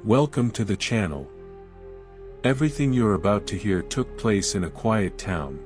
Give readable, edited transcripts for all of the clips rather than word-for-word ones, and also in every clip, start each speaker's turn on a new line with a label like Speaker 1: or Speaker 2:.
Speaker 1: Welcome to the channel. Everything you're about to hear took place in a quiet town,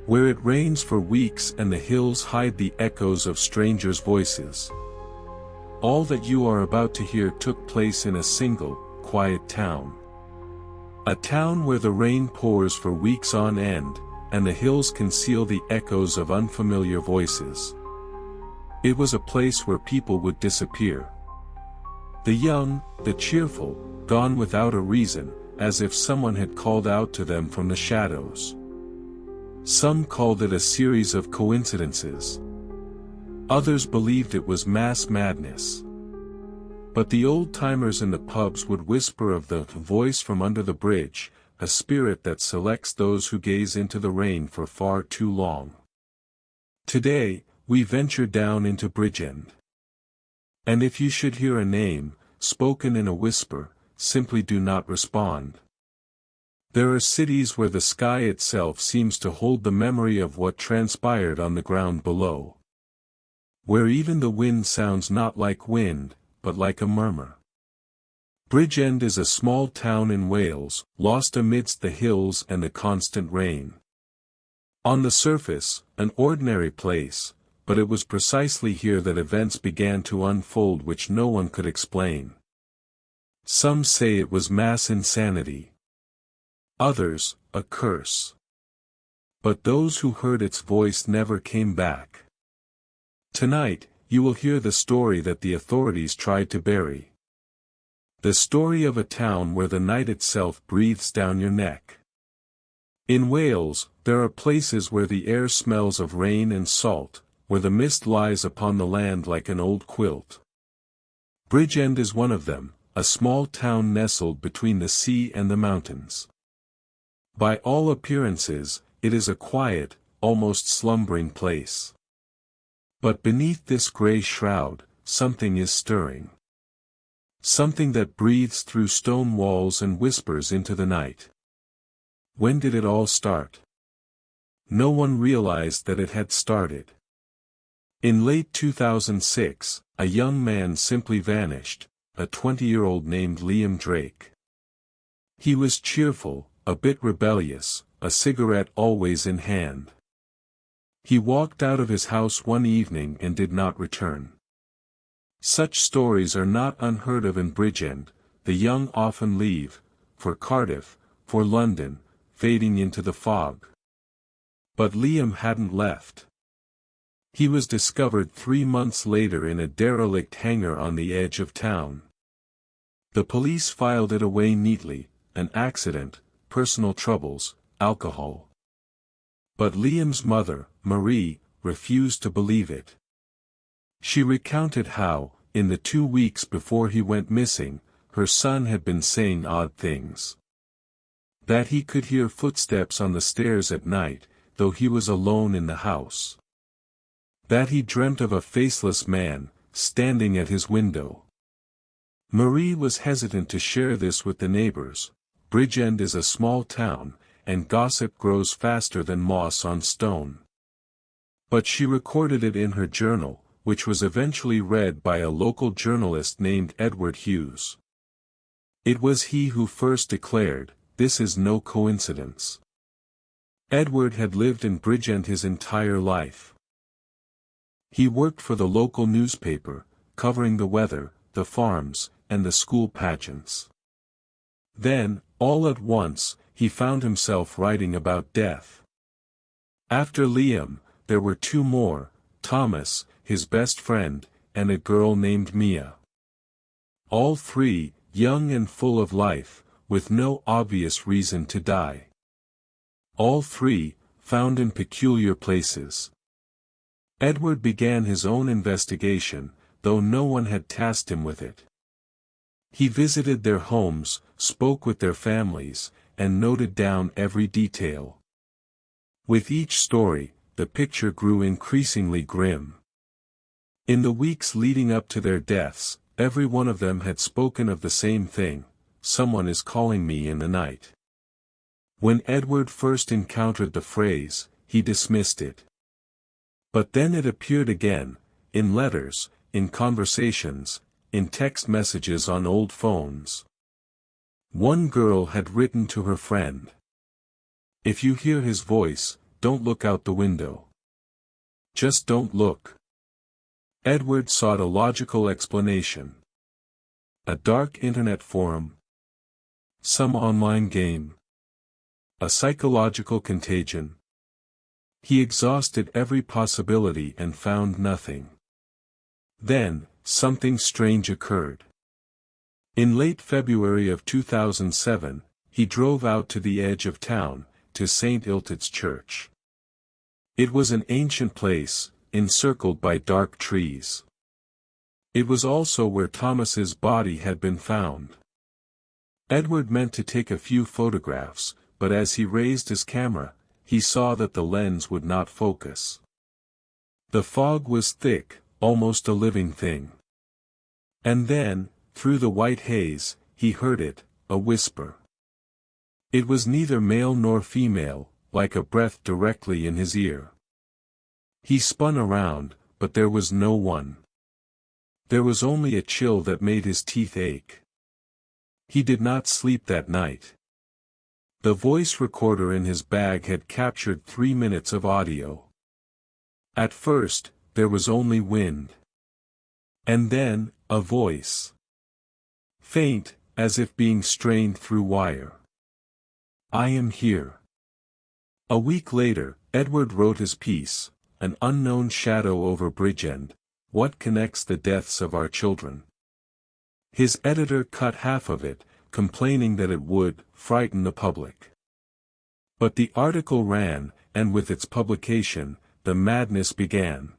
Speaker 1: where it rains for weeks and the hills hide the echoes of strangers' voices. All that you are about to hear took place in a single, quiet town. A town where the rain pours for weeks on end, and the hills conceal the echoes of unfamiliar voices. It was a place where people would disappear. The young, the cheerful, gone without a reason, as if someone had called out to them from the shadows. Some called it a series of coincidences. Others believed it was mass madness. But the old-timers in the pubs would whisper of the voice from under the bridge, a spirit that selects those who gaze into the rain for far too long. Today, we venture down into Bridgend. And if you should hear a name, spoken in a whisper, simply do not respond. There are cities where the sky itself seems to hold the memory of what transpired on the ground below. Where even the wind sounds not like wind, but like a murmur. Bridgend is a small town in Wales, lost amidst the hills and the constant rain. On the surface, an ordinary place, but it was precisely here that events began to unfold which no one could explain. Some say it was mass insanity. Others, a curse. But those who heard its voice never came back. Tonight, you will hear the story that the authorities tried to bury. The story of a town where the night itself breathes down your neck. In Wales, there are places where the air smells of rain and salt, where the mist lies upon the land like an old quilt. Bridgend is one of them, a small town nestled between the sea and the mountains. By all appearances, it is a quiet, almost slumbering place. But beneath this grey shroud, something is stirring. Something that breathes through stone walls and whispers into the night. When did it all start? No one realized that it had started. In late 2006, a young man simply vanished, a 20-year-old named Liam Drake. He was cheerful, a bit rebellious, a cigarette always in hand. He walked out of his house one evening and did not return. Such stories are not unheard of in Bridgend. The young often leave, for Cardiff, for London, fading into the fog. But Liam hadn't left. He was discovered 3 months later in a derelict hangar on the edge of town. The police filed it away neatly, an accident, personal troubles, alcohol. But Liam's mother, Marie, refused to believe it. She recounted how, in the 2 weeks before he went missing, her son had been saying odd things. That he could hear footsteps on the stairs at night, though he was alone in the house. That he dreamt of a faceless man, standing at his window. Marie was hesitant to share this with the neighbors. Bridgend is a small town, and gossip grows faster than moss on stone. But she recorded it in her journal, which was eventually read by a local journalist named Edward Hughes. It was he who first declared, "This is no coincidence." Edward had lived in Bridgend his entire life. He worked for the local newspaper, covering the weather, the farms, and the school pageants. Then, all at once, he found himself writing about death. After Liam, there were 2 more, Thomas, his best friend, and a girl named Mia. All 3, young and full of life, with no obvious reason to die. All 3, found in peculiar places. Edward began his own investigation, though no one had tasked him with it. He visited their homes, spoke with their families, and noted down every detail. With each story, the picture grew increasingly grim. In the weeks leading up to their deaths, every one of them had spoken of the same thing: "Someone is calling me in the night." When Edward first encountered the phrase, he dismissed it. But then it appeared again, in letters, in conversations, in text messages on old phones. One girl had written to her friend, "If you hear his voice, don't look out the window. Just don't look." Edward sought a logical explanation. A dark internet forum? Some online game? A psychological contagion? He exhausted every possibility and found nothing. Then, something strange occurred. In late February of 2007, he drove out to the edge of town, to St. Illtyd's Church. It was an ancient place, encircled by dark trees. It was also where Thomas's body had been found. Edward meant to take a few photographs, but as he raised his camera, he saw that the lens would not focus. The fog was thick, almost a living thing. And then, through the white haze, he heard it, a whisper. It was neither male nor female, like a breath directly in his ear. He spun around, but there was no one. There was only a chill that made his teeth ache. He did not sleep that night. The voice recorder in his bag had captured 3 minutes of audio. At first, there was only wind. And then, a voice. Faint, as if being strained through wire. "I am here." A week later, Edward wrote his piece, "An Unknown Shadow over Bridgend, What Connects the Deaths of Our Children." His editor cut half of it, complaining that it would frighten the public. But the article ran, and with its publication, the madness began.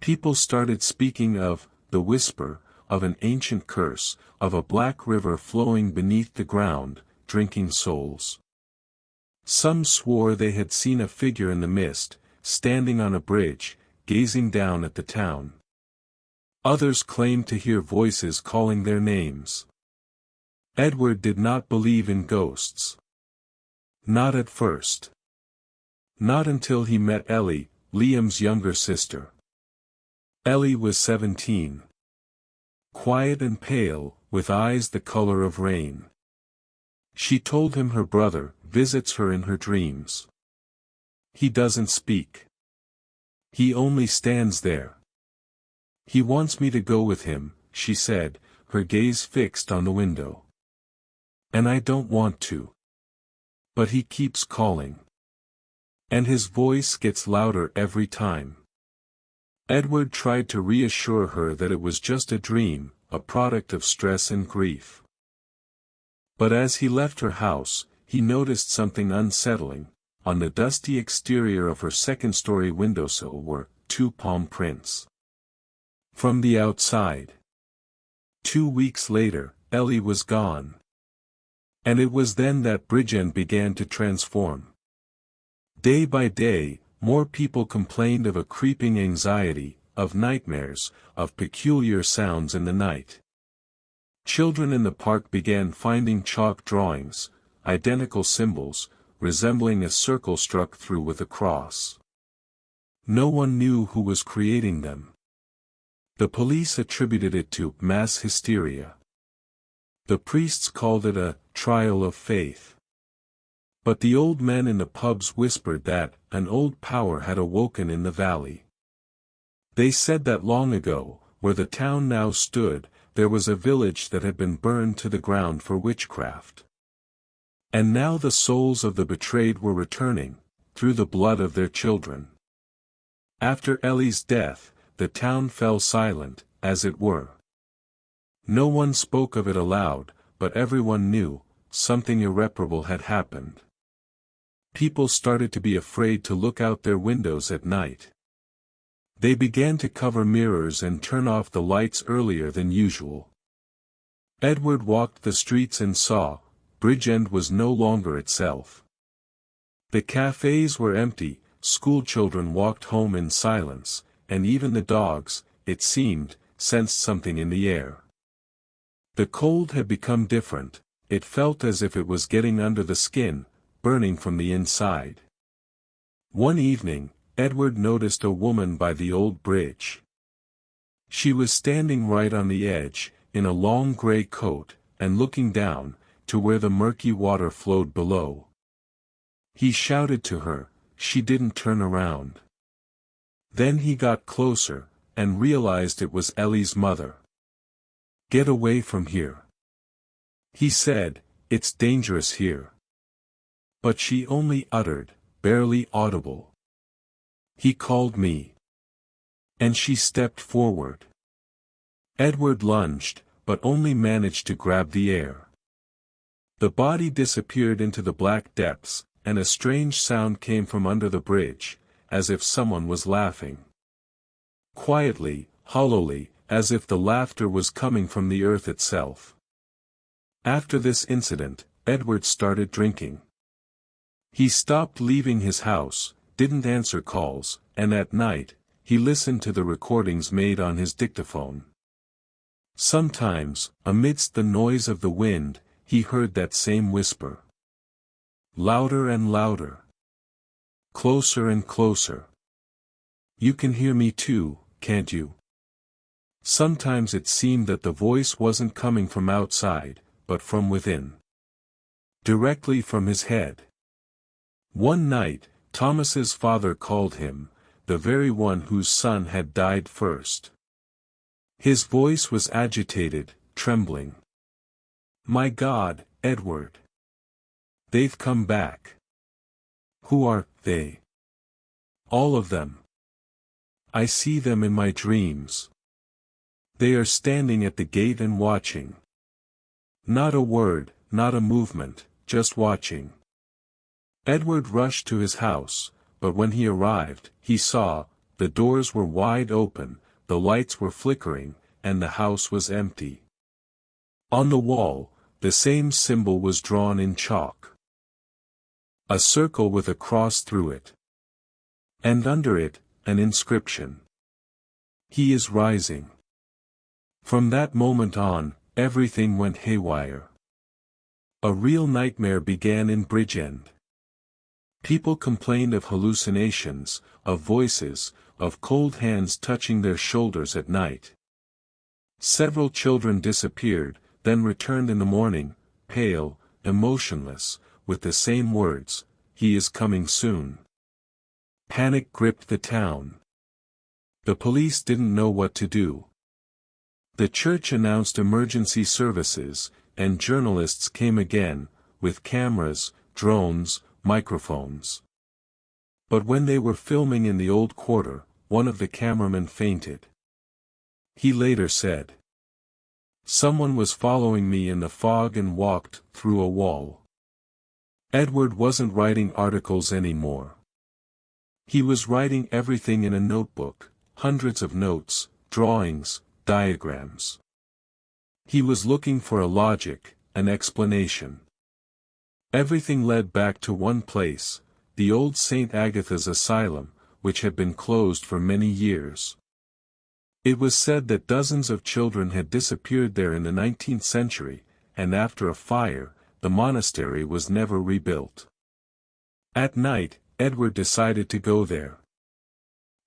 Speaker 1: People started speaking of the whisper, of an ancient curse, of a black river flowing beneath the ground, drinking souls. Some swore they had seen a figure in the mist, standing on a bridge, gazing down at the town. Others claimed to hear voices calling their names. Edward did not believe in ghosts. Not at first. Not until he met Ellie, Liam's younger sister. Ellie was 17. Quiet and pale, with eyes the color of rain. She told him her brother visits her in her dreams. He doesn't speak. He only stands there. He wants me to go with him, she said, her gaze fixed on the window. And I don't want to. But he keeps calling. And his voice gets louder every time. Edward tried to reassure her that it was just a dream, a product of stress and grief. But as he left her house, he noticed something unsettling. On the dusty exterior of her second-story windowsill were 2 palm prints. From the outside. 2 weeks later, Ellie was gone. And it was then that Bridgend began to transform. Day by day, more people complained of a creeping anxiety, of nightmares, of peculiar sounds in the night. Children in the park began finding chalk drawings, identical symbols, resembling a circle struck through with a cross. No one knew who was creating them. The police attributed it to mass hysteria. The priests called it a trial of faith. But the old men in the pubs whispered that an old power had awoken in the valley. They said that long ago, where the town now stood, there was a village that had been burned to the ground for witchcraft. And now the souls of the betrayed were returning, through the blood of their children. After Ellie's death, the town fell silent, as it were. No one spoke of it aloud, but everyone knew, something irreparable had happened. People started to be afraid to look out their windows at night. They began to cover mirrors and turn off the lights earlier than usual. Edward walked the streets and saw, Bridgend was no longer itself. The cafes were empty, schoolchildren walked home in silence, and even the dogs, it seemed, sensed something in the air. The cold had become different, it felt as if it was getting under the skin, burning from the inside. One evening, Edward noticed a woman by the old bridge. She was standing right on the edge, in a long gray coat, and looking down, to where the murky water flowed below. He shouted to her. She didn't turn around. Then he got closer, and realized it was Ellie's mother. "Get away from here," he said, "it's dangerous here." But she only uttered, barely audible, "He called me." And she stepped forward. Edward lunged, but only managed to grab the air. The body disappeared into the black depths, and a strange sound came from under the bridge, as if someone was laughing. Quietly, hollowly, as if the laughter was coming from the earth itself. After this incident, Edward started drinking. He stopped leaving his house, didn't answer calls, and at night, he listened to the recordings made on his dictaphone. Sometimes, amidst the noise of the wind, he heard that same whisper. Louder and louder. Closer and closer. "You can hear me too, can't you?" Sometimes it seemed that the voice wasn't coming from outside, but from within. Directly from his head. One night, Thomas's father called him, the very one whose son had died first. His voice was agitated, trembling. "My God, Edward. They've come back." "Who are they?" "All of them. I see them in my dreams. They are standing at the gate and watching. Not a word, not a movement, just watching." Edward rushed to his house, but when he arrived, he saw, the doors were wide open, the lights were flickering, and the house was empty. On the wall, the same symbol was drawn in chalk. A circle with a cross through it. And under it, an inscription. "He is rising." From that moment on, everything went haywire. A real nightmare began in Bridgend. People complained of hallucinations, of voices, of cold hands touching their shoulders at night. Several children disappeared, then returned in the morning, pale, emotionless, with the same words, "He is coming soon." Panic gripped the town. The police didn't know what to do. The church announced emergency services, and journalists came again, with cameras, drones, microphones. But when they were filming in the old quarter, one of the cameramen fainted. He later said, "Someone was following me in the fog and walked through a wall." Edward wasn't writing articles anymore. He was writing everything in a notebook, hundreds of notes, drawings, diagrams. He was looking for a logic, an explanation. Everything led back to one place, the old St. Agatha's Asylum, which had been closed for many years. It was said that dozens of children had disappeared there in the 19th century, and after a fire, the monastery was never rebuilt. At night, Edward decided to go there.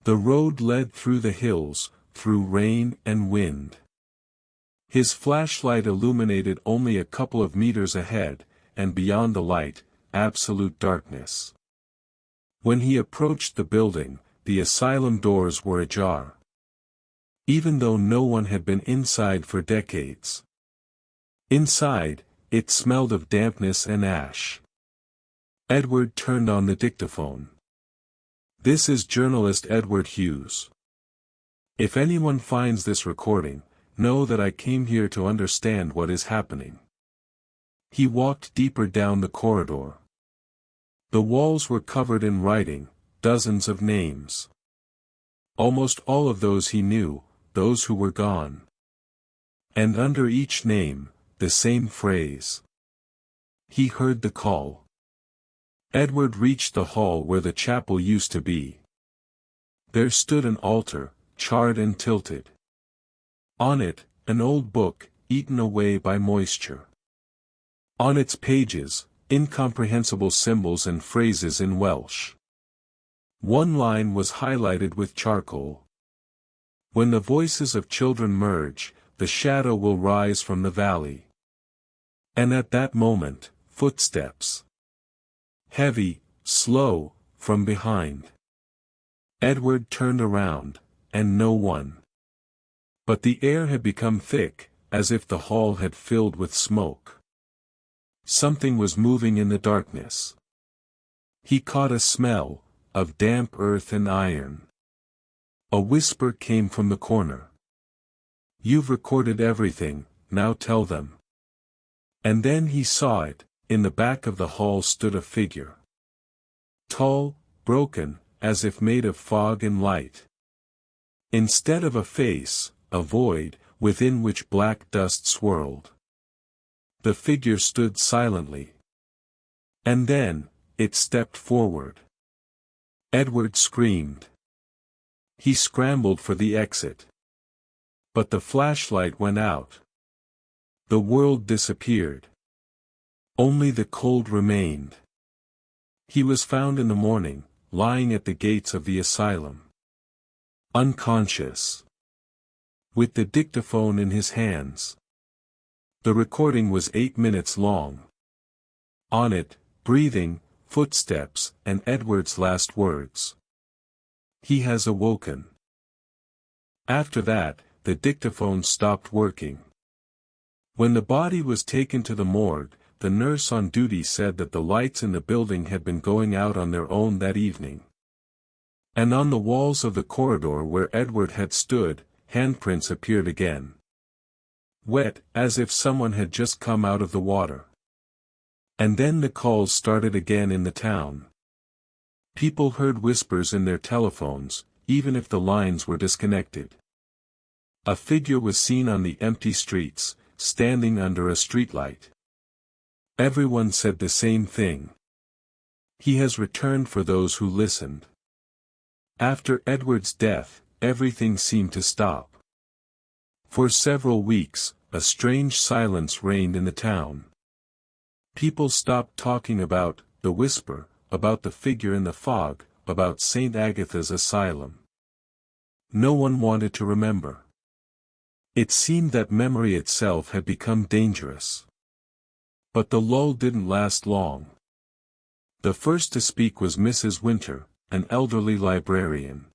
Speaker 1: The road led through the hills, through rain and wind. His flashlight illuminated only a couple of meters ahead, and beyond the light, absolute darkness. When he approached the building, the asylum doors were ajar. Even though no one had been inside for decades. Inside, it smelled of dampness and ash. Edward turned on the dictaphone. "This is journalist Edward Hughes. If anyone finds this recording, know that I came here to understand what is happening." He walked deeper down the corridor. The walls were covered in writing, dozens of names. Almost all of those he knew, those who were gone. And under each name, the same phrase. He heard the call. Edward reached the hall where the chapel used to be. There stood an altar, charred and tilted. On it, an old book, eaten away by moisture. On its pages, incomprehensible symbols and phrases in Welsh. One line was highlighted with charcoal. When the voices of children merge, the shadow will rise from the valley. And at that moment, footsteps. Heavy, slow, from behind. Edward turned around, and no one. But the air had become thick, as if the hall had filled with smoke. Something was moving in the darkness. He caught a smell, of damp earth and iron. A whisper came from the corner. "You've recorded everything, now tell them." And then he saw it, in the back of the hall stood a figure. Tall, broken, as if made of fog and light. Instead of a face, a void, within which black dust swirled. The figure stood silently. And then, it stepped forward. Edward screamed. He scrambled for the exit. But the flashlight went out. The world disappeared. Only the cold remained. He was found in the morning, lying at the gates of the asylum. Unconscious. With the dictaphone in his hands. The recording was 8 minutes long. On it, breathing, footsteps, and Edward's last words. "He has awoken." After that, the dictaphone stopped working. When the body was taken to the morgue, the nurse on duty said that the lights in the building had been going out on their own that evening. And on the walls of the corridor where Edward had stood, handprints appeared again. Wet, as if someone had just come out of the water. And then the calls started again in the town. People heard whispers in their telephones, even if the lines were disconnected. A figure was seen on the empty streets, standing under a streetlight. Everyone said the same thing. He has returned for those who listened. After Edward's death, everything seemed to stop. For several weeks, a strange silence reigned in the town. People stopped talking about the whisper, about the figure in the fog, about St. Agatha's asylum. No one wanted to remember. It seemed that memory itself had become dangerous. But the lull didn't last long. The first to speak was Mrs. Winter, an elderly librarian.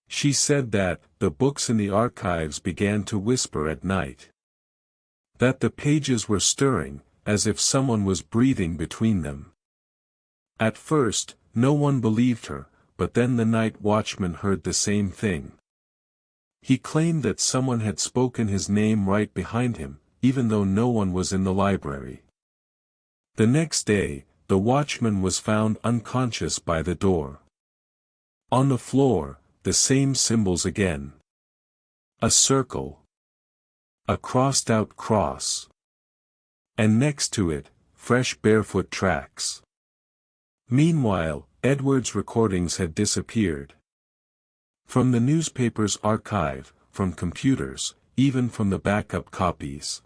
Speaker 1: She said that the books in the archives began to whisper at night. That the pages were stirring, as if someone was breathing between them. At first, no one believed her, but then the night watchman heard the same thing. He claimed that someone had spoken his name right behind him, even though no one was in the library. The next day, the watchman was found unconscious by the door. On the floor, the same symbols again. A circle. A crossed-out cross. And next to it, fresh barefoot tracks. Meanwhile, Edward's recordings had disappeared. From the newspaper's archive, from computers, even from the backup copies.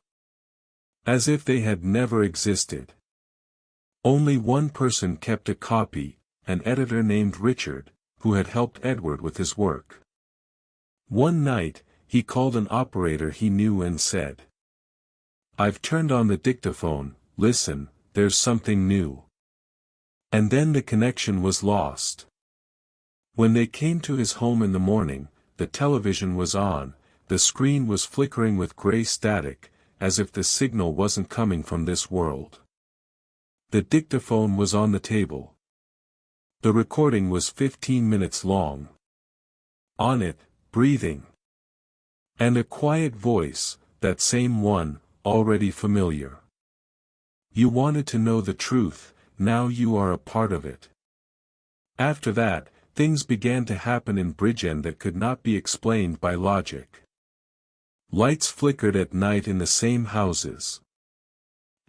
Speaker 1: As if they had never existed. Only one person kept a copy, an editor named Richard, who had helped Edward with his work. One night, he called an operator he knew and said, "I've turned on the dictaphone, listen, there's something new." And then the connection was lost. When they came to his home in the morning, the television was on, the screen was flickering with gray static, as if the signal wasn't coming from this world. The dictaphone was on the table. The recording was 15 minutes long. On it, breathing. And a quiet voice, that same one, already familiar. "You wanted to know the truth, now you are a part of it." After that, things began to happen in Bridgend that could not be explained by logic. Lights flickered at night in the same houses.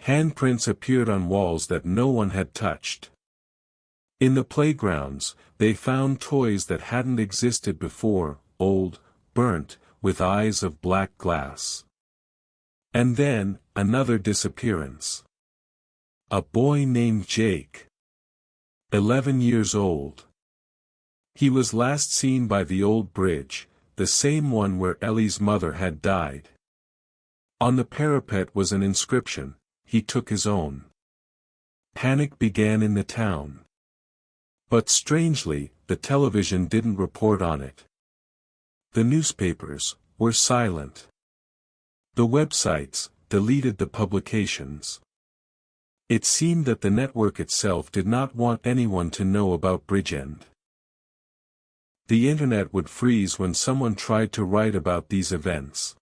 Speaker 1: Handprints appeared on walls that no one had touched. In the playgrounds, they found toys that hadn't existed before, old, burnt, with eyes of black glass. And then, another disappearance. A boy named Jake. 11 years old. He was last seen by the old bridge, the same one where Ellie's mother had died. On the parapet was an inscription, "He took his own." Panic began in the town. But strangely, the television didn't report on it. The newspapers were silent. The websites deleted the publications. It seemed that the network itself did not want anyone to know about Bridgend. The internet would freeze when someone tried to write about these events.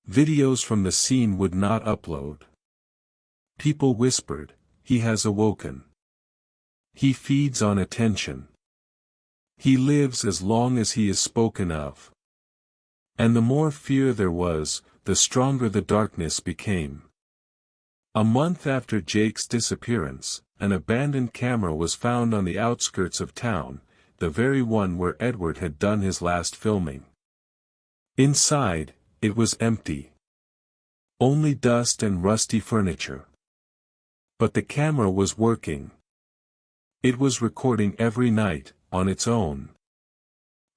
Speaker 1: Videos from the scene would not upload. People whispered, "He has awoken. He feeds on attention. He lives as long as he is spoken of." And the more fear there was, the stronger the darkness became. A month after Jake's disappearance, an abandoned camera was found on the outskirts of town, the very one where Edward had done his last filming. Inside, it was empty. Only dust and rusty furniture. But the camera was working. It was recording every night, on its own.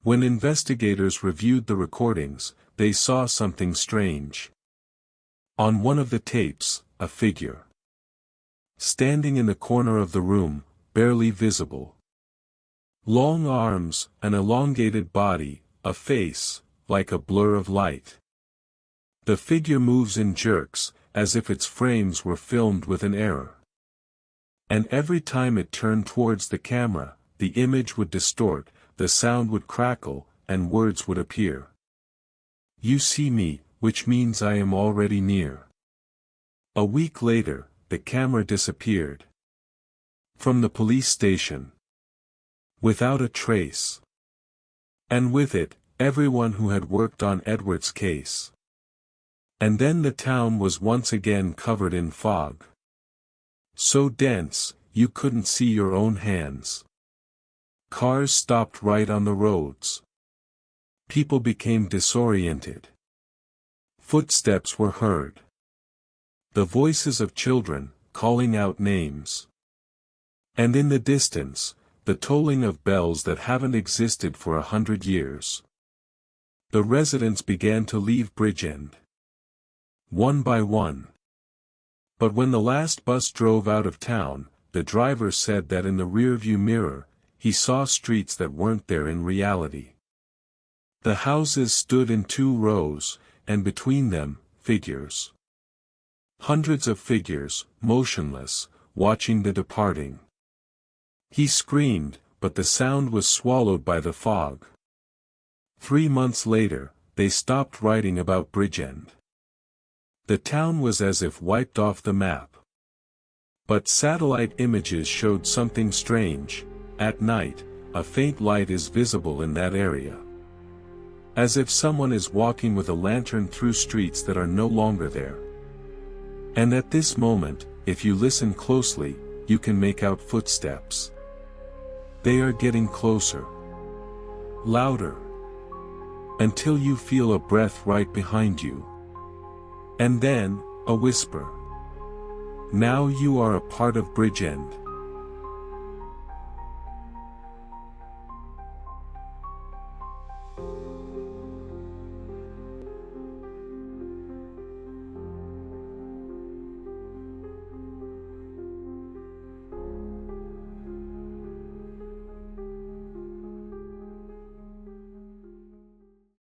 Speaker 1: When investigators reviewed the recordings, they saw something strange. On one of the tapes, a figure. Standing in the corner of the room, barely visible. Long arms, an elongated body, a face, like a blur of light. The figure moves in jerks, as if its frames were filmed with an error. And every time it turned towards the camera, the image would distort, the sound would crackle, and words would appear. "You see me, which means I am already near." A week later, the camera disappeared. From the police station. Without a trace. And with it, everyone who had worked on Edward's case. And then the town was once again covered in fog. So dense, you couldn't see your own hands. Cars stopped right on the roads. People became disoriented. Footsteps were heard. The voices of children, calling out names. And in the distance, the tolling of bells that haven't existed for 100 years. The residents began to leave Bridgend. One by one. But when the last bus drove out of town, the driver said that in the rearview mirror, he saw streets that weren't there in reality. The houses stood in 2 rows, and between them, figures. Hundreds of figures, motionless, watching the departing. He screamed, but the sound was swallowed by the fog. 3 months later, they stopped writing about Bridgend. The town was as if wiped off the map. But satellite images showed something strange. At night, a faint light is visible in that area. As if someone is walking with a lantern through streets that are no longer there. And at this moment, if you listen closely, you can make out footsteps. They are getting closer. Louder. Until you feel a breath right behind you. And then, a whisper. Now you are a part of Bridgend.